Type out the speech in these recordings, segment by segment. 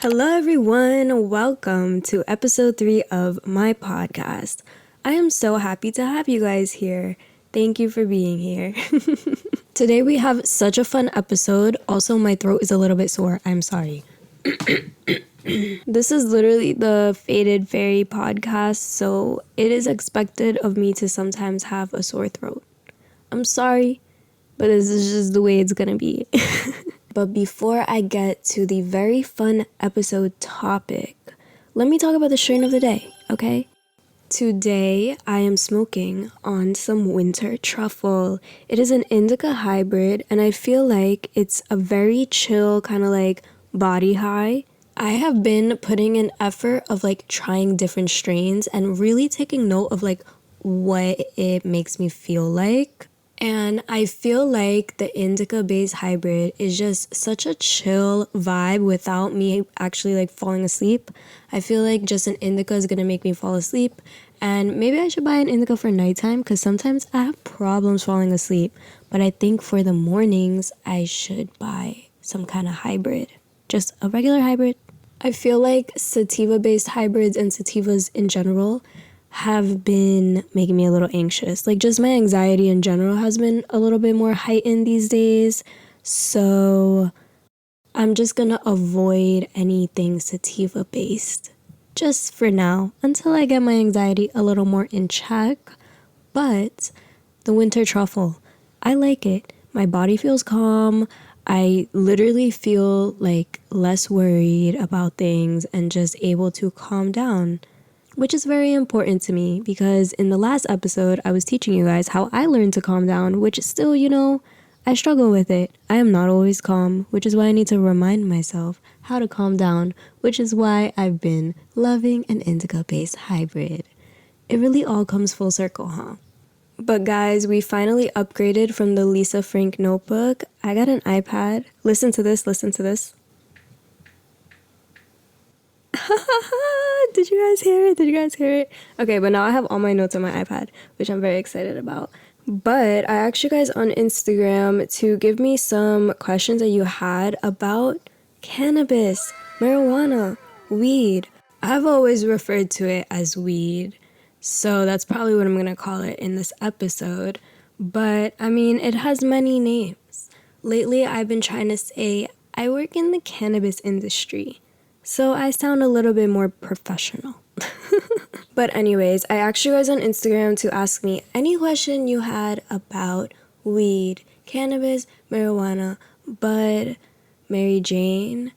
Hello, everyone. Welcome to episode 3 of my podcast. I am so happy to have you guys here. Thank you for being here. Today, we have such a fun episode. Also, my throat is a little bit sore. I'm sorry. This is literally the Faded Fairy podcast, so it is expected of me to sometimes have a sore throat. I'm sorry, but this is just the way it's gonna be. But before I get to the very fun episode topic, let me talk about the strain of the day, okay? Today, I am smoking on some winter truffle. It is an indica hybrid, and I feel like it's a very chill kind of like body high. I have been putting an effort of like trying different strains and really taking note of like what it makes me feel like. And I feel like the indica-based hybrid is just such a chill vibe without me actually like falling asleep. I feel like just an indica is gonna make me fall asleep. And maybe I should buy an indica for nighttime because sometimes I have problems falling asleep. But I think for the mornings, I should buy some kind of hybrid. Just a regular hybrid. I feel like sativa-based hybrids and sativas in general have been making me a little anxious. Like just my anxiety in general has been a little bit more heightened these days. So I'm just gonna avoid anything sativa based just for now until I get my anxiety a little more in check. But the winter truffle, I like it. My body feels calm. I literally feel like less worried about things and just able to calm down, which is very important to me because in the last episode, I was teaching you guys how I learned to calm down, which still, I struggle with it. I am not always calm, which is why I need to remind myself how to calm down, which is why I've been loving an indica-based hybrid. It really all comes full circle, huh? But guys, we finally upgraded from the Lisa Frank notebook. I got an iPad. Listen to this. Did you guys hear it? Okay, but now I have all my notes on my iPad, which I'm very excited about. But I asked you guys on Instagram to give me some questions that you had about cannabis, marijuana, weed. I've always referred to it as weed, so that's probably what I'm gonna call it in this episode. But I mean, it has many names. Lately, I've been trying to say I work in the cannabis industry, so I sound a little bit more professional. But anyways, I asked you guys on Instagram to ask me any question you had about weed, cannabis, marijuana, bud, Mary Jane,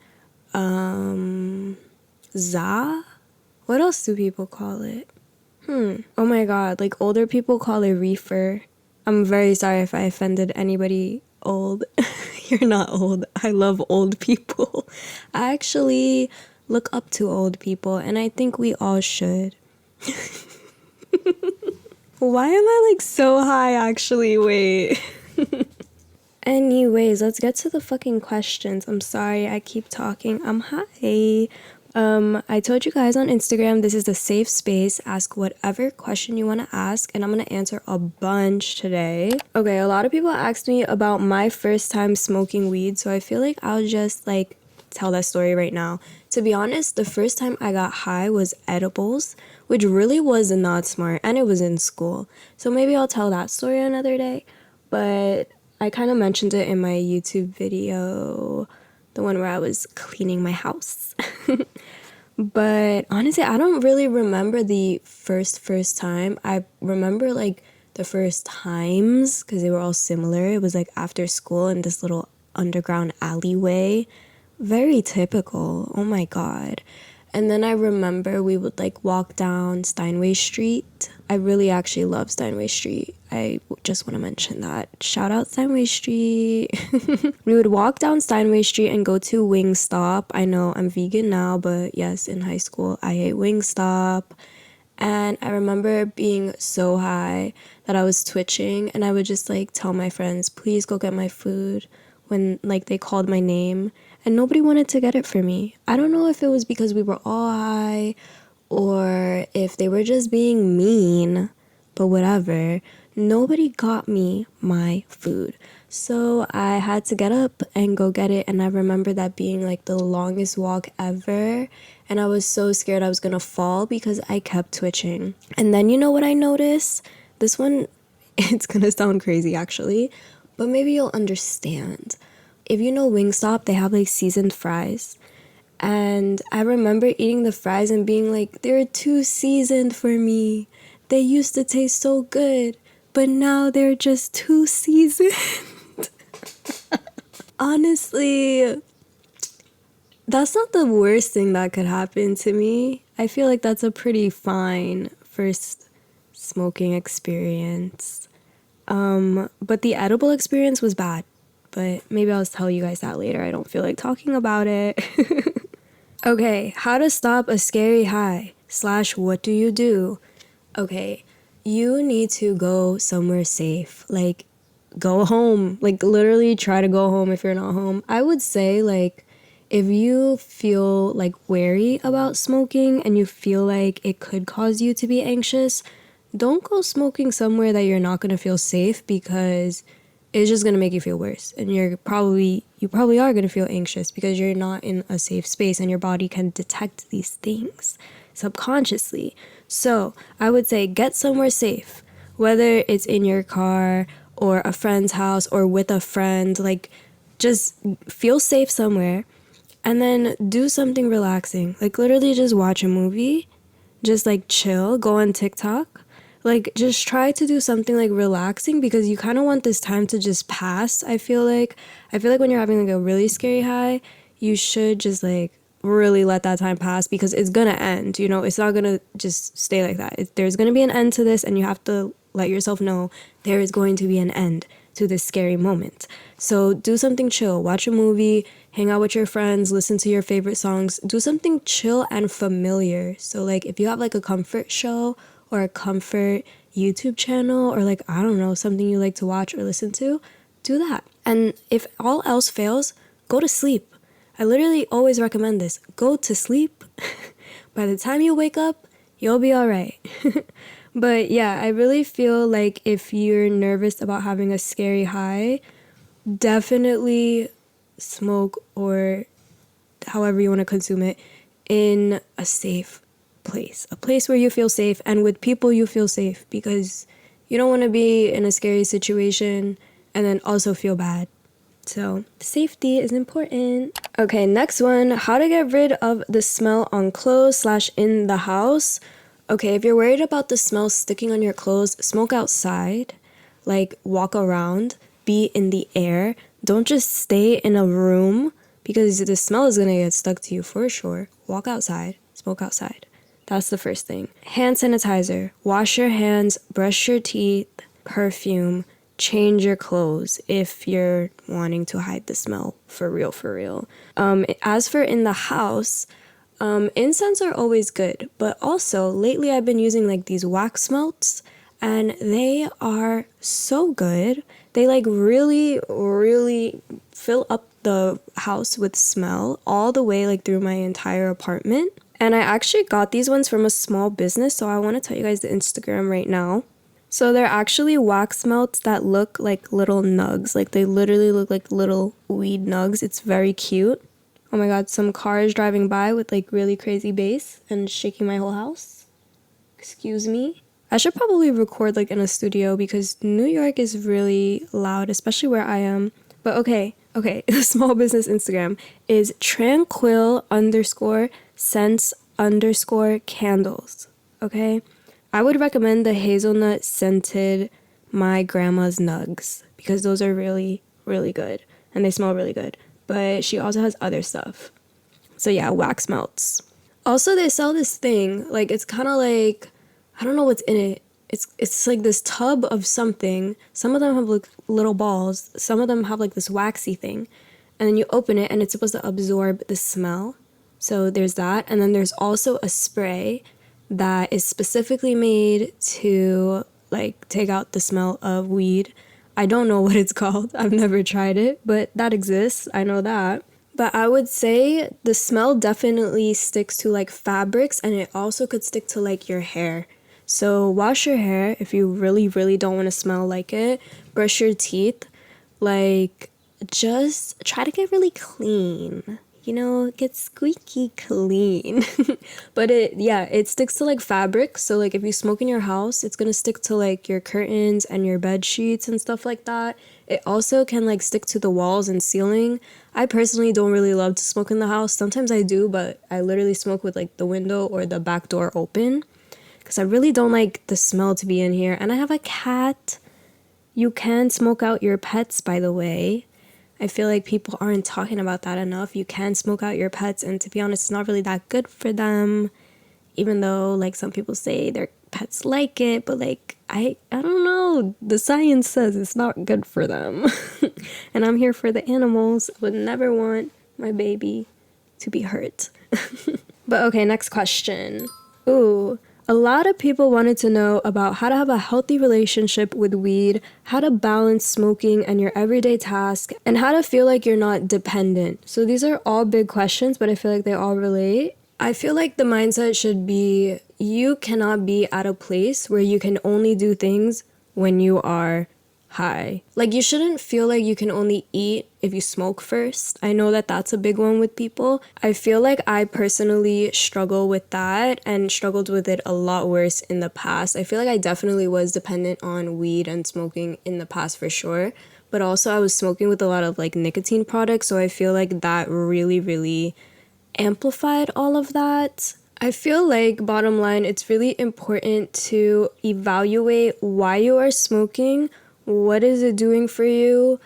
za? What else do people call it? Oh my god, like older people call it reefer. I'm very sorry if I offended anybody old. You're not old. I love old people. I actually look up to old people, and I think we all should. Why am I like so high actually? Wait. Anyways, let's get to the fucking questions. I'm sorry, I keep talking. I'm high. I told you guys on Instagram, this is a safe space. Ask whatever question you want to ask, and I'm going to answer a bunch today. Okay, a lot of people asked me about my first time smoking weed, so I feel like I'll just like tell that story right now. To be honest, the first time I got high was edibles, which really was not smart, and it was in school. So maybe I'll tell that story another day, but I kind of mentioned it in my YouTube video, the one where I was cleaning my house. But honestly, I don't really remember the first time. I remember like the first times because they were all similar. It was like after school in this little underground alleyway. Very typical. Oh my god. And then I remember we would like walk down Steinway Street. I really actually love Steinway Street. I just want to mention that. Shout out Steinway Street. We would walk down Steinway Street and go to Wingstop. I know I'm vegan now, but yes, in high school I ate Wingstop. And I remember being so high that I was twitching, and I would just like tell my friends, please go get my food when like they called my name, and nobody wanted to get it for me. I don't know if it was because we were all high or if they were just being mean, but whatever. Nobody got me my food. So I had to get up and go get it, and I remember that being like the longest walk ever, and I was so scared I was gonna fall because I kept twitching. And then you know what I noticed? This one, it's gonna sound crazy actually, but maybe you'll understand. If you know Wingstop, they have like seasoned fries. And I remember eating the fries and being like, they're too seasoned for me. They used to taste so good, but now they're just too seasoned. Honestly, that's not the worst thing that could happen to me. I feel like that's a pretty fine first smoking experience. But the edible experience was bad. But maybe I'll tell you guys that later. I don't feel like talking about it. Okay, how to stop a scary high / what do you do? Okay, you need to go somewhere safe. Like, go home. Like, literally try to go home if you're not home. I would say, like, if you feel, like, wary about smoking and you feel like it could cause you to be anxious, don't go smoking somewhere that you're not going to feel safe because it's just going to make you feel worse. And you probably are going to feel anxious because you're not in a safe space and your body can detect these things subconsciously. So I would say get somewhere safe, whether it's in your car or a friend's house or with a friend. Like, just feel safe somewhere and then do something relaxing. Like, literally just watch a movie, just like chill, go on TikTok. Like, just try to do something like relaxing because you kind of want this time to just pass. I feel like when you're having like a really scary high, you should just like really let that time pass because it's gonna end. You know, it's not gonna just stay like that. There's gonna be an end to this, and you have to let yourself know there is going to be an end to this scary moment. So do something chill, watch a movie, hang out with your friends, listen to your favorite songs, do something chill and familiar. So like if you have like a comfort show or a comfort YouTube channel or like, I don't know, something you like to watch or listen to, do that. And if all else fails, go to sleep. I literally always recommend this. Go to sleep. By the time you wake up, you'll be all right. But yeah, I really feel like if you're nervous about having a scary high, definitely smoke or however you want to consume it in a safe place. A place where you feel safe and with people you feel safe because you don't want to be in a scary situation and then also feel bad. So safety is important. Okay, next one, how to get rid of the smell on clothes / in the house. Okay, if you're worried about the smell sticking on your clothes, smoke outside. Like, walk around, be in the air. Don't just stay in a room because the smell is gonna get stuck to you for sure. Walk outside, smoke outside. That's the first thing. Hand sanitizer. Wash your hands, brush your teeth, perfume, change your clothes if you're wanting to hide the smell for real. As for in the house, incense are always good, but also lately I've been using like these wax melts and they are so good. They like really fill up the house with smell all the way like through my entire apartment. And I actually got these ones from a small business, so I want to tell you guys the Instagram right now. So they're actually wax melts that look like little nugs. Like they literally look like little weed nugs. It's very cute. Oh my god, some cars driving by with like really crazy bass and shaking my whole house. Excuse me. I should probably record like in a studio because New York is really loud, especially where I am. But okay. The small business Instagram is tranquil_scents_candles. Okay? I would recommend the hazelnut scented My Grandma's Nugs because those are really good and they smell really good. But she also has other stuff. So yeah, wax melts. Also, they sell this thing, like it's kind of like, I don't know what's in it. It's like this tub of something. Some of them have like little balls. Some of them have like this waxy thing. And then you open it and it's supposed to absorb the smell. So there's that. And then there's also a spray that is specifically made to like take out the smell of weed. I don't know what it's called. I've never tried it, but that exists. I know that. But I would say the smell definitely sticks to like fabrics and it also could stick to like your hair. So wash your hair if you really don't want to smell like it. Brush your teeth. Like, just try to get really clean. Get squeaky clean. But it sticks to like fabric. So like if you smoke in your house, it's gonna stick to like your curtains and your bed sheets and stuff like that. It also can like stick to the walls and ceiling. I personally don't really love to smoke in the house. Sometimes I do, but I literally smoke with like the window or the back door open because I really don't like the smell to be in here. And I have a cat. You can smoke out your pets, by the way. I feel like people aren't talking about that enough. You can smoke out your pets, and to be honest, it's not really that good for them, even though like some people say their pets like it, but like I don't know. The science says it's not good for them. And I'm here for the animals. I would never want my baby to be hurt. But okay, next question. Ooh. A lot of people wanted to know about how to have a healthy relationship with weed, how to balance smoking and your everyday task, and how to feel like you're not dependent. So these are all big questions, but I feel like they all relate. I feel like the mindset should be you cannot be at a place where you can only do things when you are high. Like, you shouldn't feel like you can only eat if you smoke first. I know that that's a big one with people. I feel like I personally struggle with that and struggled with it a lot worse in the past. I feel like I definitely was dependent on weed and smoking in the past for sure. But also I was smoking with a lot of like nicotine products, so I feel like that really, really amplified all of that. I feel like, bottom line, it's really important to evaluate why you are smoking. What is it doing for you?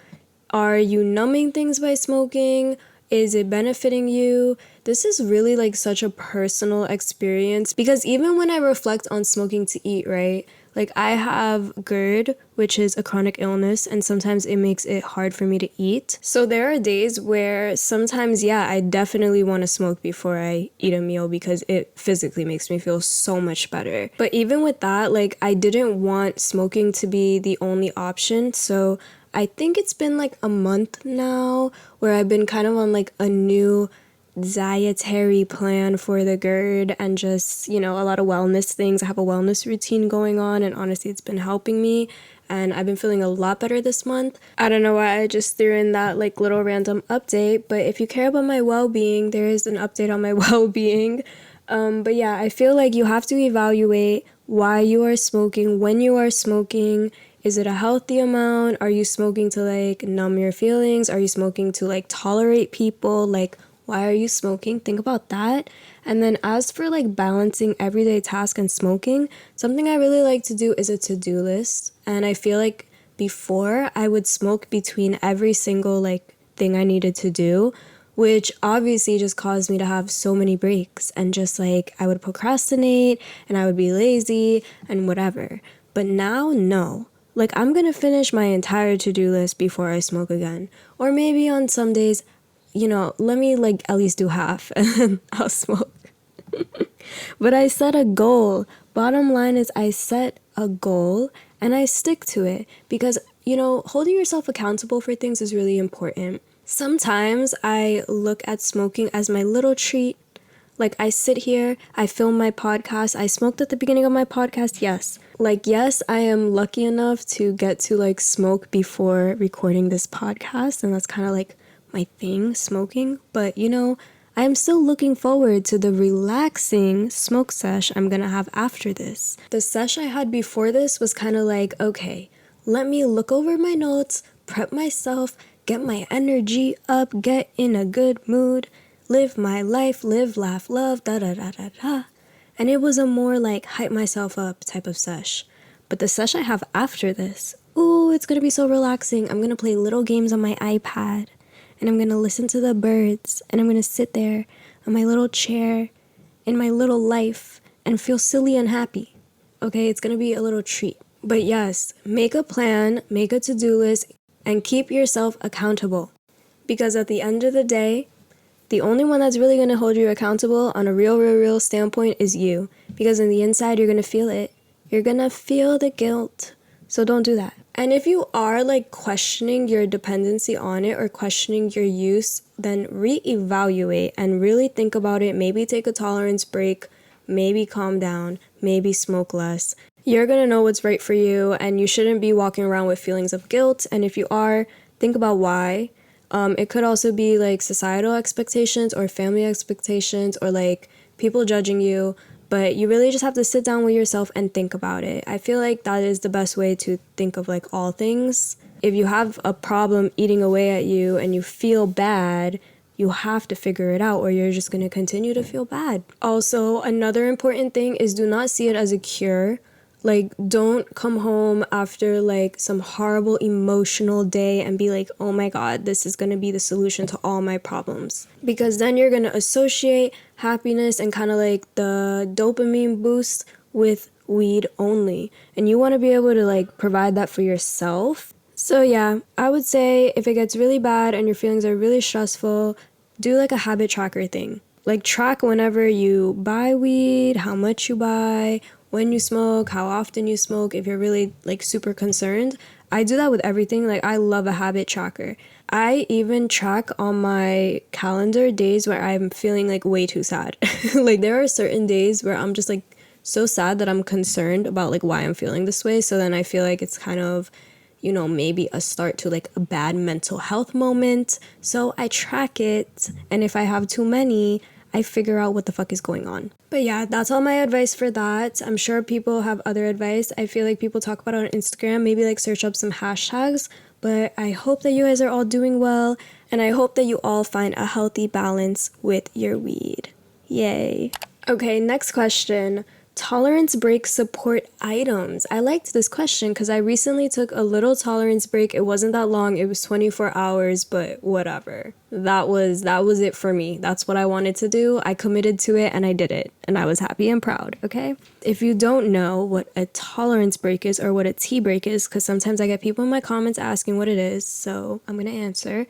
Are you numbing things by smoking? Is it benefiting you? This is really like such a personal experience because even when I reflect on smoking to eat, right? Like I have GERD, which is a chronic illness, and sometimes it makes it hard for me to eat. So there are days where sometimes, I definitely want to smoke before I eat a meal because it physically makes me feel so much better. But even with that, like I didn't want smoking to be the only option. So I think it's been like a month now where I've been kind of on like a new dietary plan for the GERD and just, a lot of wellness things. I have a wellness routine going on, and honestly, it's been helping me. And I've been feeling a lot better this month. I don't know why I just threw in that like little random update, but if you care about my well-being, there is an update on my well-being. But I feel like you have to evaluate why you are smoking, when you are smoking. Is it a healthy amount? Are you smoking to like numb your feelings? Are you smoking to like tolerate people? Like, why are you smoking? Think about that. And then as for like balancing everyday task and smoking, something I really like to do is a to-do list. And I feel like before I would smoke between every single like thing I needed to do, which obviously just caused me to have so many breaks and just like I would procrastinate and I would be lazy and whatever. But now, no. Like I'm gonna finish my entire to-do list before I smoke again. Or maybe on some days, let me like at least do half and then I'll smoke. But I set a goal. Bottom line is I set a goal and I stick to it because, holding yourself accountable for things is really important. Sometimes I look at smoking as my little treat. Like I sit here, I film my podcast. I smoked at the beginning of my podcast, yes. Like, yes, I am lucky enough to get to like smoke before recording this podcast. And that's kind of like my thing, smoking. But I am still looking forward to the relaxing smoke sesh I'm gonna have after this. The sesh I had before this was kind of like, okay, let me look over my notes, prep myself, get my energy up, get in a good mood, live my life, live, laugh, love, da da da da da. And it was a more like hype myself up type of sesh. But the sesh I have after this, ooh, it's gonna be so relaxing. I'm gonna play little games on my iPad. And I'm going to listen to the birds, and I'm going to sit there on my little chair in my little life and feel silly and happy. Okay, it's going to be a little treat. But yes, make a plan, make a to-do list, and keep yourself accountable. Because at the end of the day, the only one that's really going to hold you accountable on a real standpoint is you. Because in the inside, you're going to feel it. You're going to feel the guilt. So don't do that. And if you are like questioning your dependency on it or questioning your use, then reevaluate and really think about it. Maybe take a tolerance break, maybe calm down, maybe smoke less. You're gonna know what's right for you, and you shouldn't be walking around with feelings of guilt. And if you are, think about why. It could also be like societal expectations or family expectations or like people judging you, but you really just have to sit down with yourself and think about it. I feel like that is the best way to think of like all things. If you have a problem eating away at you and you feel bad, you have to figure it out or you're just going to continue to feel bad. Also, another important thing is do not see it as a cure. Like, don't come home after like some horrible emotional day and be like, oh my God, this is gonna be the solution to all my problems. Because then you're gonna associate happiness and kind of like the dopamine boost with weed only. And you wanna be able to like provide that for yourself. So yeah, I would say if it gets really bad and your feelings are really stressful, do like a habit tracker thing. Like track whenever you buy weed, how much you buy, when you smoke, how often you smoke, if you're really like super concerned. I do that with everything. Like I love a habit tracker. I even track on my calendar days where I'm feeling like way too sad. Like there are certain days where I'm just like so sad that I'm concerned about like why I'm feeling this way. So then I feel like it's kind of, you know, maybe a start to like a bad mental health moment. So I track it. And if I have too many, I figure out what the fuck is going on. But yeah, that's all my advice for that. I'm sure people have other advice. I feel like people talk about it on Instagram, maybe like search up some hashtags. But I hope that you guys are all doing well. And I hope that you all find a healthy balance with your weed. Yay. Okay, next question. Tolerance break support items. I liked this question because I recently took a little tolerance break. It wasn't that long. It was 24 hours, but whatever. That was it for me. That's what I wanted to do. I committed to it and I did it. And I was happy and proud, okay? If you don't know what a tolerance break is or what a tea break is, because sometimes I get people in my comments asking what it is, so I'm going to answer.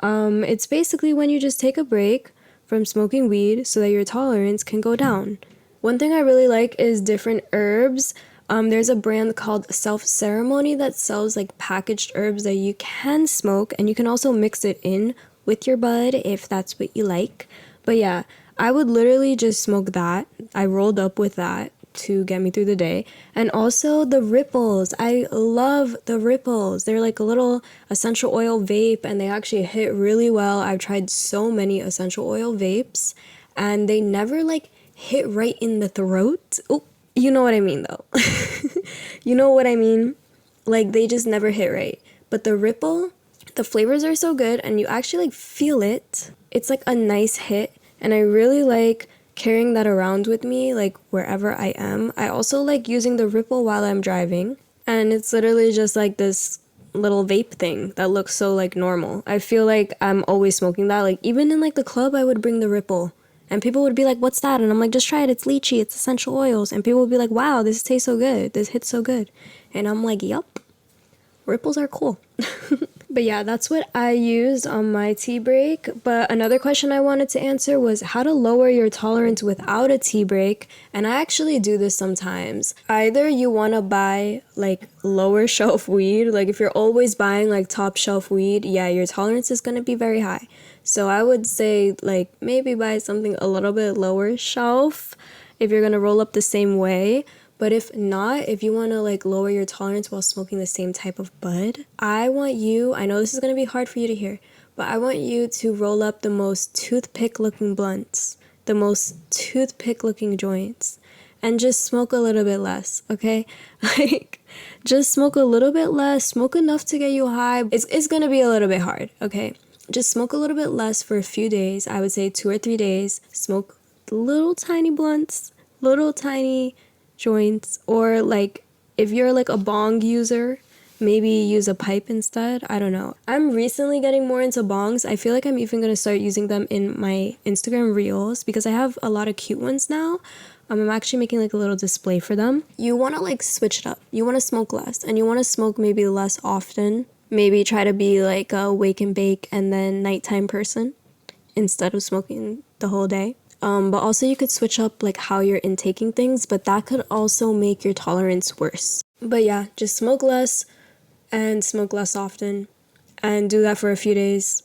It's basically when you just take a break from smoking weed so that your tolerance can go down. One thing I really like is different herbs. There's a brand called st0ner that sells like packaged herbs that you can smoke, and you can also mix it in with your bud if that's what you like. But yeah, I would literally just smoke that. I rolled up with that to get me through the day. And also the ripples. I love the ripples. They're like a little essential oil vape and they actually hit really well. I've tried so many essential oil vapes and they never like hit right in the throat. Oh, you know what I mean though. You know what I mean? Like they just never hit right. But the ripple, the flavors are so good and you actually like feel it. It's like a nice hit and I really like carrying that around with me like wherever I am. I also like using the ripple while I'm driving and it's literally just like this little vape thing that looks so like normal. I feel like I'm always smoking that. Like even in like the club I would bring the ripple. And people would be like, what's that? And I'm like, just try it. It's lychee. It's essential oils. And people would be like, wow, this tastes so good. This hits so good. And I'm like, yup, ripples are cool. But yeah, that's what I used on my tea break. But another question I wanted to answer was how to lower your tolerance without a tea break. And I actually do this sometimes. Either you want to buy like lower shelf weed. Like if you're always buying like top shelf weed, yeah, your tolerance is going to be very high. So I would say like maybe buy something a little bit lower shelf if you're going to roll up the same way. But if not, if you want to like lower your tolerance while smoking the same type of bud, I want you, I know this is going to be hard for you to hear, but I want you to roll up the most toothpick looking blunts, the most toothpick looking joints, and just smoke a little bit less, okay? Like, just smoke a little bit less, smoke enough to get you high. It's going to be a little bit hard, okay? Just smoke a little bit less for a few days. I would say 2 or 3 days. Smoke little tiny blunts, little tiny joints, or like if you're like a bong user, maybe use a pipe instead. I don't know. I'm recently getting more into bongs. I feel like I'm even going to start using them in my Instagram reels because I have a lot of cute ones now. I'm actually making like a little display for them. You want to like switch it up. You want to smoke less and you want to smoke maybe less often. Maybe try to be like a wake and bake and then nighttime person instead of smoking the whole day. But also you could switch up like how you're intaking things, but that could also make your tolerance worse. But yeah, just smoke less and smoke less often and do that for a few days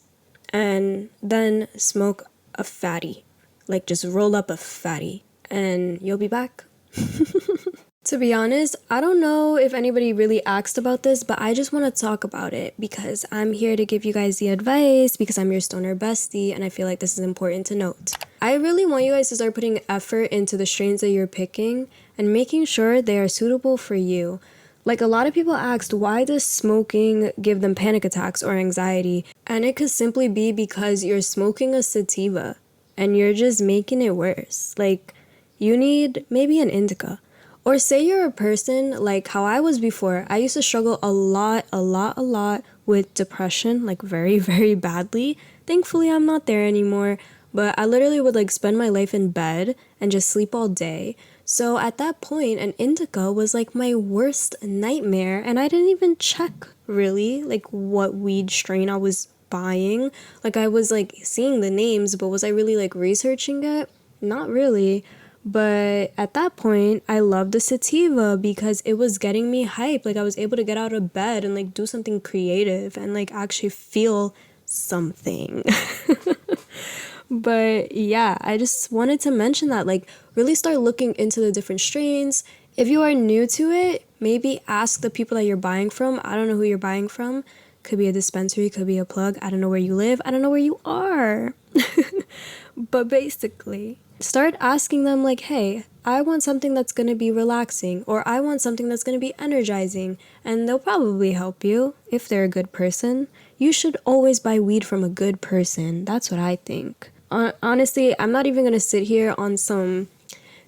and then smoke a fatty. Like just roll up a fatty and you'll be back. To be honest, I don't know if anybody really asked about this, but I just want to talk about it because I'm here to give you guys the advice because I'm your stoner bestie and I feel like this is important to note. I really want you guys to start putting effort into the strains that you're picking and making sure they are suitable for you. Like, a lot of people asked, why does smoking give them panic attacks or anxiety? And it could simply be because you're smoking a sativa and you're just making it worse. Like, you need maybe an indica. Or say you're a person like how I was before. I used to struggle a lot with depression, like very, very badly. Thankfully, I'm not there anymore. But I literally would like spend my life in bed and just sleep all day. So at that point, an indica was like my worst nightmare. And I didn't even check really like what weed strain I was buying. Like I was like seeing the names, but was I really like researching it? Not really. But at that point, I loved the sativa because it was getting me hyped. Like I was able to get out of bed and like do something creative and like actually feel something. But yeah, I just wanted to mention that, like, really start looking into the different strains. If you are new to it, maybe ask the people that you're buying from. I don't know who you're buying from. Could be a dispensary, could be a plug. I don't know where you live. I don't know where you are. But basically, start asking them like, hey, I want something that's going to be relaxing, or I want something that's going to be energizing, and they'll probably help you if they're a good person. You should always buy weed from a good person. That's what I think. Honestly, I'm not even going to sit here on some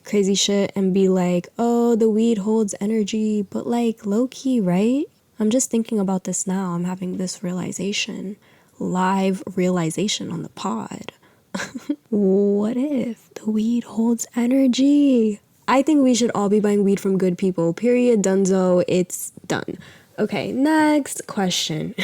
crazy shit and be like, oh, the weed holds energy, but like low-key, right? I'm just thinking about this now. I'm having this realization, live realization on the pod. What if the weed holds energy? I think we should all be buying weed from good people. Period. Dunzo. It's done. Okay, next question.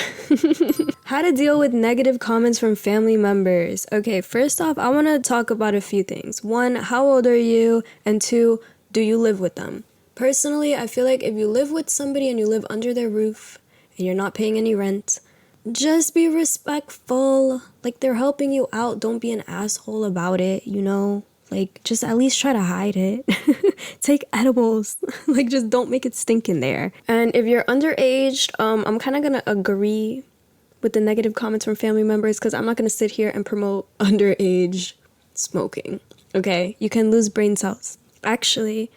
How to deal with negative comments from family members. Okay, first off, I want to talk about a few things. One, how old are you? And two, do you live with them? Personally, I feel like if you live with somebody and you live under their roof and you're not paying any rent, just be respectful. Like, they're helping you out. Don't be an asshole about it, you know? Like, just at least try to hide it. Take edibles. Like, just don't make it stink in there. And if you're underage, I'm kind of gonna agree with the negative comments from family members because I'm not gonna sit here and promote underage smoking. Okay? You can lose brain cells. Actually,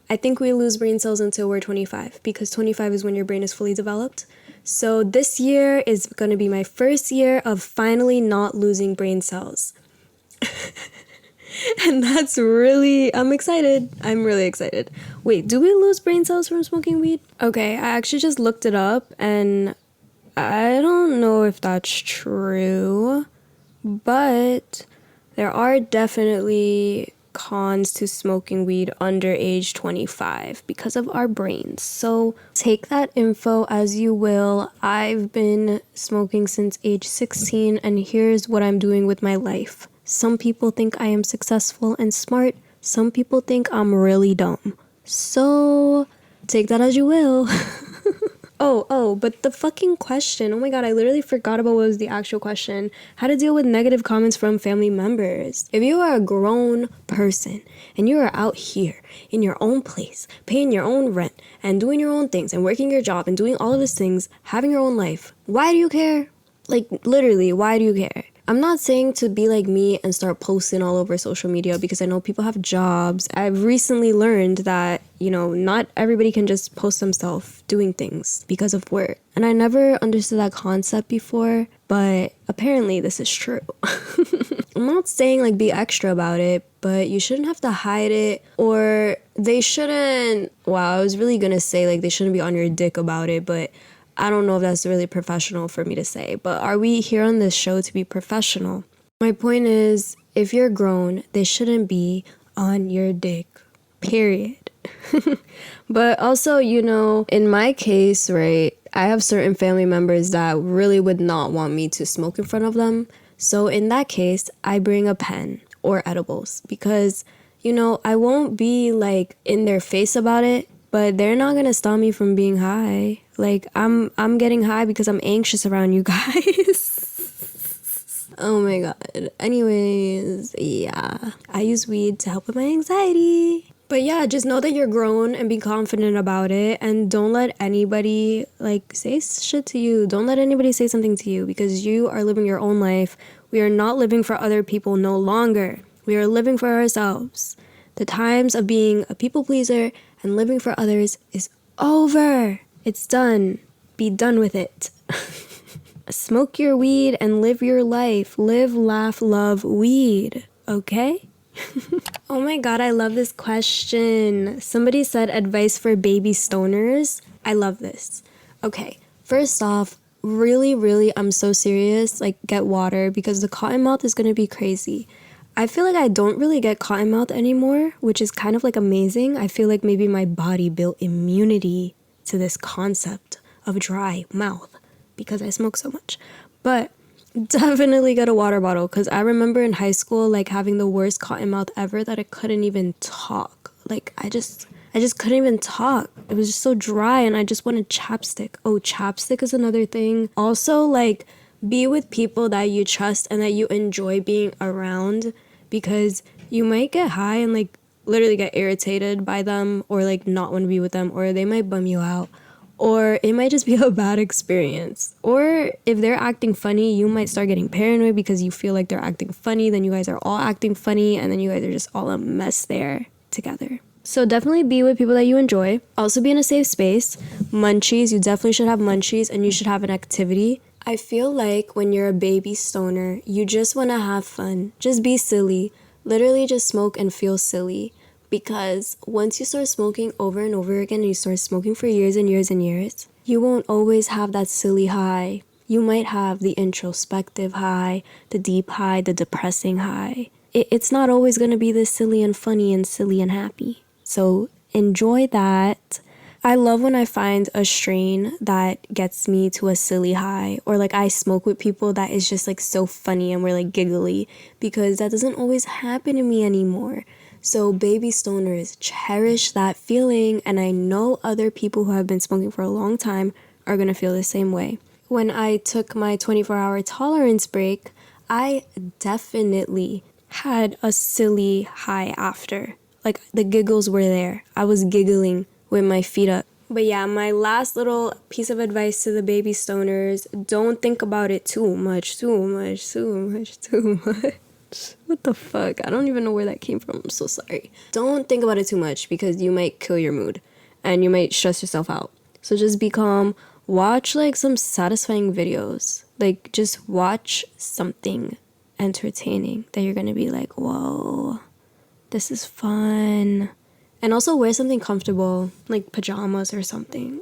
I think we lose brain cells until we're 25 because 25 is when your brain is fully developed. So this year is going to be my first year of finally not losing brain cells. And that's really, I'm excited. I'm really excited. Wait, do we lose brain cells from smoking weed? Okay, I actually just looked it up and I don't know if that's true, but there are definitely cons to smoking weed under age 25 because of our brains. So take that info as you will. I've been smoking since age 16 and here's what I'm doing with my life. Some people think I am successful and smart. Some people think I'm really dumb. So take that as you will. But the fucking question, oh my god, I literally forgot about what was the actual question. How to deal with negative comments from family members. If you are a grown person and you are out here in your own place, paying your own rent and doing your own things and working your job and doing all of these things, having your own life, why do you care? Like, literally, why do you care? I'm not saying to be like me and start posting all over social media because I know people have jobs. I've recently learned that, you know, not everybody can just post themselves doing things because of work. And I never understood that concept before, but apparently this is true. I'm not saying like be extra about it, but you shouldn't have to hide it, or they shouldn't, wow, I was really gonna say like they shouldn't be on your dick about it, but I don't know if that's really professional for me to say, but are we here on this show to be professional? My point is, if you're grown, they shouldn't be on your dick, period. But also, you know, in my case, right, I have certain family members that really would not want me to smoke in front of them. So in that case, I bring a pen or edibles because, you know, I won't be like in their face about it, but they're not gonna stop me from being high. Like, I'm getting high because I'm anxious around you guys. Oh my god. Anyways, yeah. I use weed to help with my anxiety. But yeah, just know that you're grown and be confident about it, and don't let anybody like say shit to you. Don't let anybody say something to you, because you are living your own life. We are not living for other people no longer. We are living for ourselves. The times of being a people pleaser and living for others is over. It's done. Be done with it. Smoke your weed and live your life. Live, laugh, love, weed. Okay? Oh my god, I love this question. Somebody said advice for baby stoners. I love this. Okay, first off, really, I'm so serious. Like, get water, because the cotton mouth is gonna be crazy. I feel like I don't really get cotton mouth anymore, which is kind of like amazing. I feel like maybe my body built immunity to this concept of dry mouth because I smoke so much. But definitely get a water bottle, because I remember in high school like having the worst cotton mouth ever, that I couldn't even talk. Like I just couldn't even talk. It was just so dry and I just wanted chapstick. Oh, chapstick is another thing. Also, like, be with people that you trust and that you enjoy being around, because you might get high and like literally get irritated by them, or like not want to be with them, or they might bum you out. Or it might just be a bad experience. Or if they're acting funny, you might start getting paranoid because you feel like they're acting funny. Then you guys are all acting funny, and then you guys are just all a mess there together. So definitely be with people that you enjoy. Also be in a safe space. Munchies, you definitely should have munchies, and you should have an activity. I feel like when you're a baby stoner, you just want to have fun. Just be silly. Literally just smoke and feel silly. Because once you start smoking over and over again, and you start smoking for years and years and years, you won't always have that silly high. You might have the introspective high, the deep high, the depressing high. It's not always going to be this silly and funny and silly and happy. So enjoy that. I love when I find a strain that gets me to a silly high, or like I smoke with people that is just like so funny and we're like giggly, because that doesn't always happen to me anymore. So baby stoners, cherish that feeling, and I know other people who have been smoking for a long time are gonna feel the same way. When I took my 24-hour tolerance break, I definitely had a silly high after. Like, the giggles were there. I was giggling with my feet up. But yeah, my last little piece of advice to the baby stoners: don't think about it too much. What the fuck? I don't even know where that came from. I'm so sorry. Don't think about it too much, because you might kill your mood and you might stress yourself out. So just be calm. Watch like some satisfying videos. Like, just watch something entertaining that you're gonna be like, whoa, this is fun. And also wear something comfortable, like pajamas or something.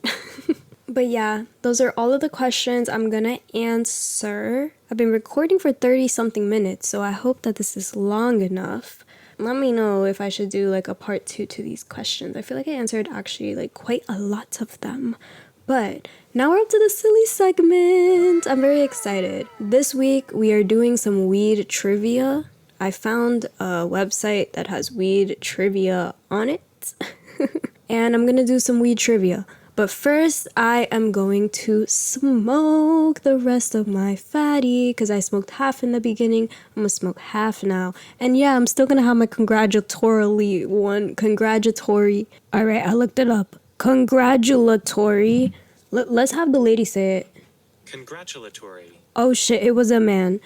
But yeah, those are all of the questions I'm gonna answer. I've been recording for 30 something minutes, so I hope that this is long enough. Let me know if I should do like a part 2 to these questions. I feel like I answered actually like quite a lot of them. But now we're up to the silly segment. I'm very excited. This week we are doing some weed trivia. I found a website that has weed trivia on it. And I'm gonna do some weed trivia. But first, I am going to smoke the rest of my fatty, because I smoked half in the beginning. I'm gonna smoke half now. And yeah, I'm still gonna have my congratulatory one. Congratulatory. All right, I looked it up. Congratulatory. Let's have the lady say it. Congratulatory. Oh shit, it was a man.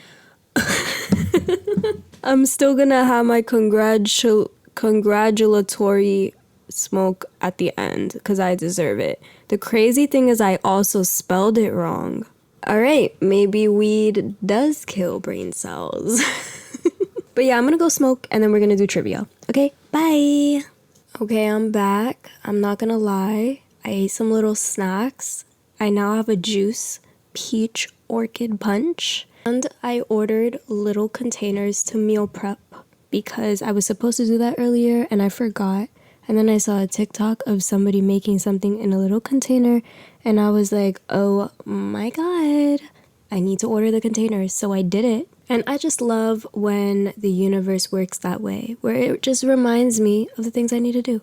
I'm still gonna have my congratulatory smoke at the end, because I deserve it. The crazy thing is I also spelled it wrong. Alright, maybe weed does kill brain cells. But yeah, I'm gonna go smoke and then we're gonna do trivia. Okay, bye! Okay, I'm back. I'm not gonna lie, I ate some little snacks. I now have a juice, peach orchid punch, and I ordered little containers to meal prep, because I was supposed to do that earlier and I forgot. And then I saw a TikTok of somebody making something in a little container, and I was like, oh my god, I need to order the containers. So I did it. And I just love when the universe works that way, where it just reminds me of the things I need to do.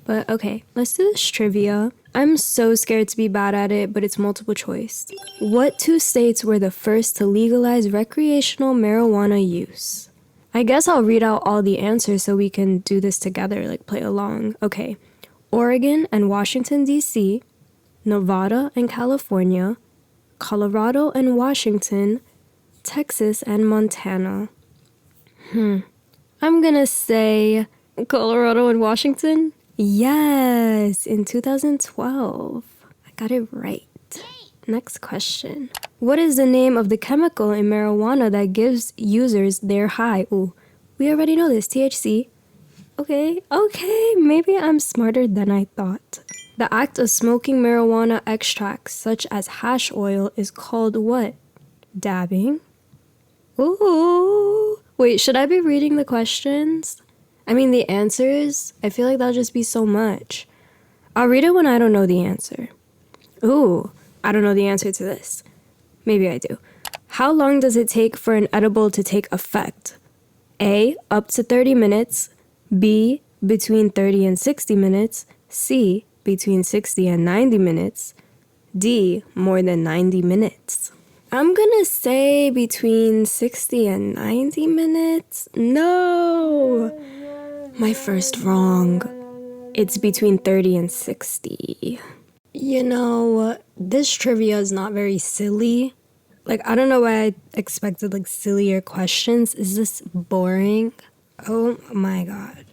But okay, let's do this trivia. I'm so scared to be bad at it, but it's multiple choice. What 2 states were the first to legalize recreational marijuana use? I guess I'll read out all the answers so we can do this together, like play along. Okay. Oregon and Washington, D.C., Nevada and California, Colorado and Washington, Texas and Montana. I'm gonna say Colorado and Washington. Yes, in 2012. I got it right. Next question. What is the name of the chemical in marijuana that gives users their high? Ooh, we already know this. THC. Okay, maybe I'm smarter than I thought. The act of smoking marijuana extracts, such as hash oil, is called what? Dabbing? Ooh. Wait, should I be reading the questions? I mean, the answers? I feel like that'll just be so much. I'll read it when I don't know the answer. Ooh, I don't know the answer to this. Maybe I do. How long does it take for an edible to take effect? A, up to 30 minutes. B, between 30 and 60 minutes. C, between 60 and 90 minutes. D, more than 90 minutes. I'm gonna say between 60 and 90 minutes. No! My first wrong. It's between 30 and 60. You know, this trivia is not very silly. Like, I don't know why I expected, like, sillier questions. Is this boring? Oh my god.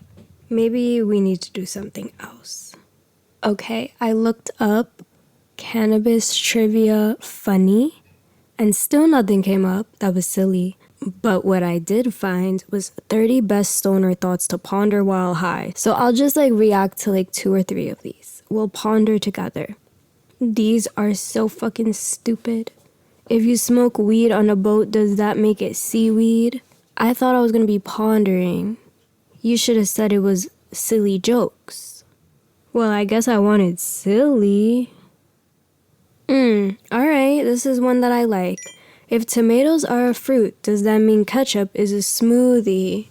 Maybe we need to do something else. Okay, I looked up cannabis trivia funny, and still nothing came up that was silly. But what I did find was 30 best stoner thoughts to ponder while high. So I'll just like react to like 2 or 3 of these. We'll ponder together. These are so fucking stupid. If you smoke weed on a boat, does that make it seaweed? I thought I was gonna be pondering. You should have said it was silly jokes. Well, I guess I wanted silly. Alright, this is one that I like. If tomatoes are a fruit, does that mean ketchup is a smoothie?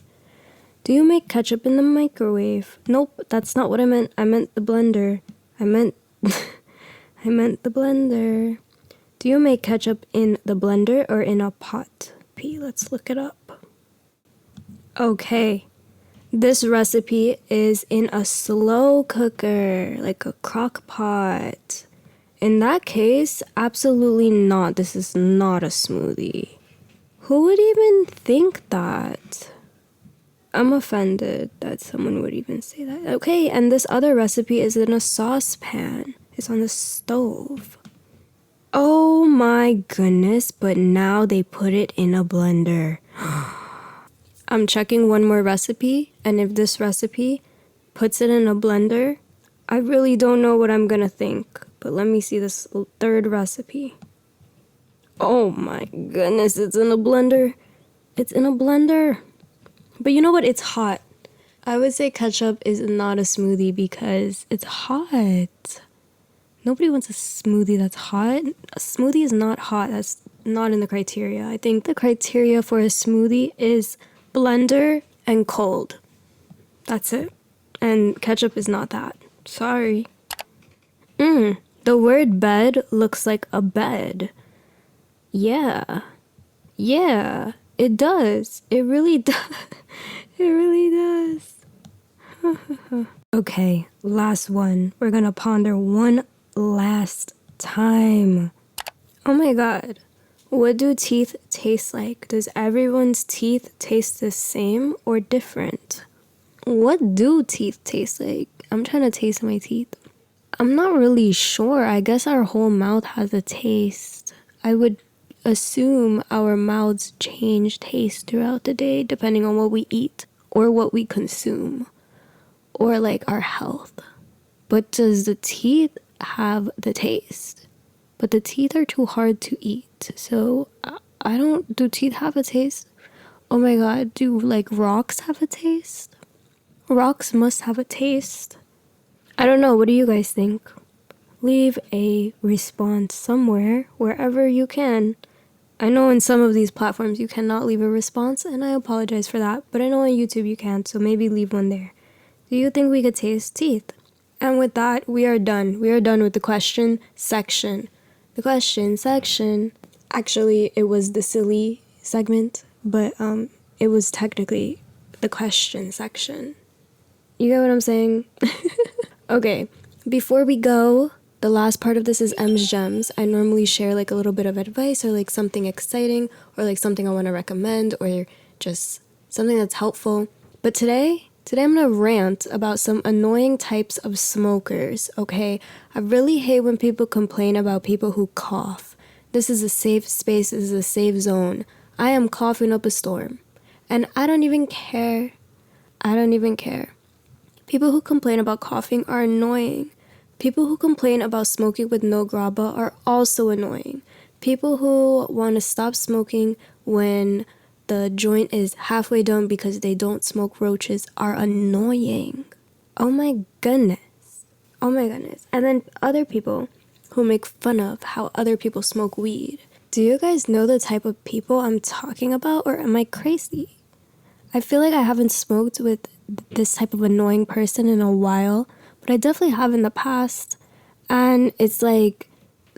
Do you make ketchup in the microwave? Nope, that's not what I meant. I meant the blender. I meant the blender. Do you make ketchup in the blender or in a pot? Let's look it up. Okay. This recipe is in a slow cooker, like a crock pot. In that case, absolutely not. This is not a smoothie. Who would even think that? I'm offended that someone would even say that. Okay, and this other recipe is in a saucepan. It's on the stove. Oh my goodness, but now they put it in a blender. I'm checking one more recipe, and if this recipe puts it in a blender, I really don't know what I'm gonna think. But let me see this third recipe. Oh my goodness, it's in a blender. It's in a blender. But you know what? It's hot. I would say ketchup is not a smoothie because it's hot. Nobody wants a smoothie that's hot. A smoothie is not hot. That's not in the criteria. I think the criteria for a smoothie is blender and cold. That's it. And ketchup is not that. Sorry. The word bed looks like a bed. Yeah, it does. It really does. It really does. Okay, last one. We're gonna ponder one last time. Oh my god. What do teeth taste like? Does everyone's teeth taste the same or different? What do teeth taste like? I'm trying to taste my teeth. I'm not really sure. I guess our whole mouth has a taste. I would assume our mouths change taste throughout the day depending on what we eat or what we consume or like our health. But does the teeth have the taste? But the teeth are too hard to eat. So do teeth have a taste? Oh my god, do like rocks have a taste? Rocks must have a taste. I don't know, what do you guys think? Leave a response somewhere, wherever you can. I know in some of these platforms you cannot leave a response, and I apologize for that, but I know on YouTube you can, so maybe leave one there. Do you think we could taste teeth? And with that, we are done. We are done with the question section. The question section. Actually, it was the silly segment, but it was technically the question section. You get what I'm saying? Okay, before we go, the last part of this is M's Gems. I normally share like a little bit of advice or like something exciting or like something I want to recommend or just something that's helpful. But today I'm gonna rant about some annoying types of smokers, okay? I really hate when people complain about people who cough. This is a safe space, this is a safe zone. I am coughing up a storm. And I don't even care. I don't even care. People who complain about coughing are annoying. People who complain about smoking with no grabba are also annoying. People who want to stop smoking when the joint is halfway done because they don't smoke roaches are annoying. Oh my goodness. Oh my goodness. And then other people who make fun of how other people smoke weed. Do you guys know the type of people I'm talking about, or am I crazy? I feel like I haven't smoked with this type of annoying person in a while, but I definitely have in the past. And it's like,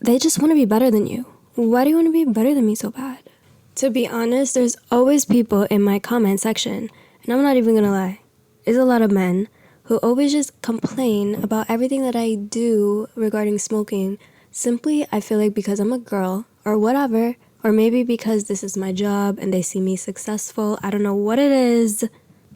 they just want to be better than you. Why do you want to be better than me so bad? To be honest, there's always people in my comment section, and I'm not even gonna lie, there's a lot of men who always just complain about everything that I do regarding smoking. Simply, I feel like because I'm a girl, or whatever, or maybe because this is my job and they see me successful, I don't know what it is,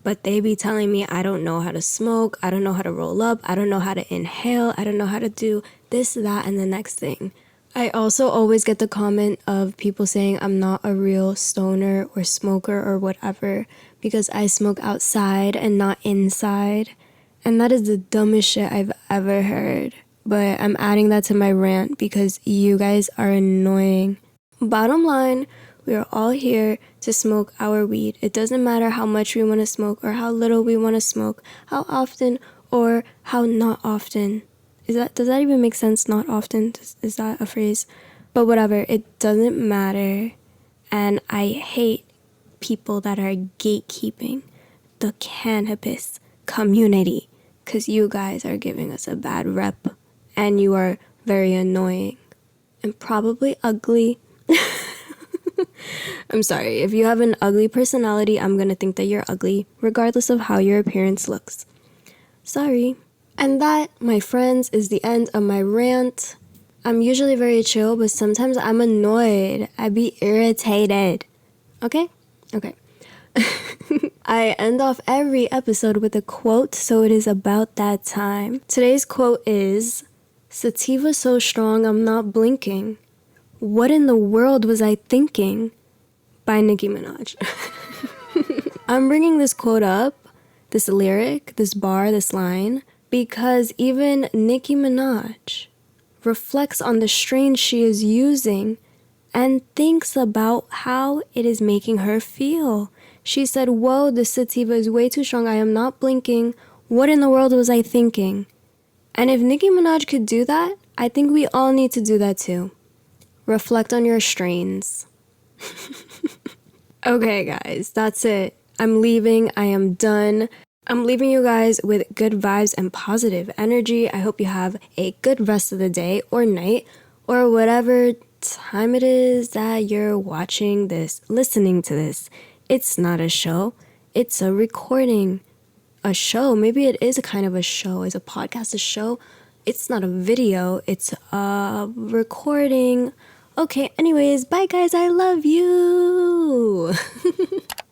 but they be telling me I don't know how to smoke, I don't know how to roll up, I don't know how to inhale, I don't know how to do this, that, and the next thing. I also always get the comment of people saying I'm not a real stoner or smoker or whatever because I smoke outside and not inside. And that is the dumbest shit I've ever heard. But I'm adding that to my rant because you guys are annoying. Bottom line, we are all here to smoke our weed. It doesn't matter how much we want to smoke or how little we want to smoke, how often or how not often. Does that even make sense? Not often? Is that a phrase? But whatever, it doesn't matter. And I hate people that are gatekeeping the cannabis community because you guys are giving us a bad rep and you are very annoying and probably ugly. I'm sorry, if you have an ugly personality, I'm gonna think that you're ugly, regardless of how your appearance looks. Sorry. And that, my friends, is the end of my rant. I'm usually very chill, but sometimes I'm annoyed. I be irritated. Okay? Okay. I end off every episode with a quote, so it is about that time. Today's quote is, "Sativa so strong I'm not blinking. What in the world was I thinking?" By Nicki Minaj. I'm bringing this quote up, this lyric, this bar, this line, because even Nicki Minaj reflects on the strain she is using and thinks about how it is making her feel. She said, "Whoa, the sativa is way too strong. I am not blinking. What in the world was I thinking?" And if Nicki Minaj could do that, I think we all need to do that too. Reflect on your strains. Okay, guys, that's it. I'm leaving. I am done. I'm leaving you guys with good vibes and positive energy. I hope you have a good rest of the day or night or whatever time it is that you're watching this, listening to this. It's not a show. It's a recording. A show. Maybe it is a kind of a show. Is a podcast a show? It's not a video. It's a recording. Okay, anyways, bye guys. I love you.